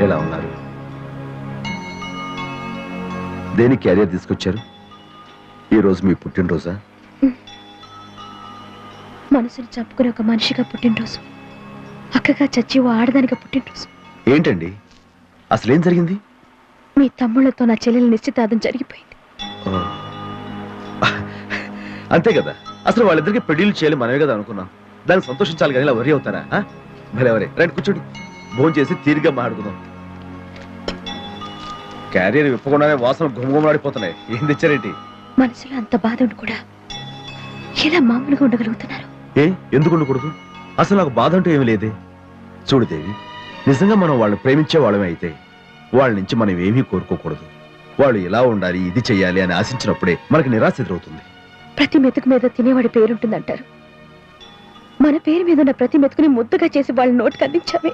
ఎలా ఉన్నారు? దేనికి క్యారియర్ తీసుకొచ్చారు? ఈ రోజు మీ పుట్టినరోజా? మనసుని చంపుకుని ఒక మనిషిగా పుట్టినరోజు, అక్కగా చచ్చి ఓ ఆడదానిగా పుట్టినరోజు. ఏంటండి అసలేం జరిగింది? మీ తమ్ముళ్లతో నా చెల్లెల నిశ్చితార్థం జరిగిపోయింది. అంతే కదా, అసలు వాళ్ళిద్దరికి పెళ్లిళ్ళు చేయాలి మనమే కదా అనుకున్నాం. దానికి సంతోషించాలి కానీ ఇలా వరి అవుతారా? భలేవరే, రైట్ కూర్చోండి, భోజనం చేసి తీరిగ్గా మాట్లాడుకుందాం. క్యారియర్ విప్పకుండానే వాసన గుమగుమలాడిపోతున్నాయి. ఏం తెచ్చారేంటి? మనసులో అంత బాధ ఉండి కూడా ఎలా మామూలుగా ఉండగలుగుతున్నారు? ఎందుకు ఉండకూడదు? అసలు నాకు బాధ అంటూ ఏమి లేదే. చూడు దేవి, నిజంగా మనం వాళ్ళు ప్రేమించే వాళ్ళమే అయితే వాళ్ళ నుంచి మనం ఏమీ కోరుకోకూడదు. వాళ్ళు ఇలా ఉండాలి, ఇది చెయ్యాలి అని ఆశించినప్పుడే మనకి నిరాశ ఎదురవుతుంది. ప్రతి మెతుకు మీద తినేవాడి పేరుంటుందంటారు. మన పేరు మీద ఉన్న ప్రతి మెతుకుని ముద్దగా చేసి వాళ్ళ నోటికి అందించామే.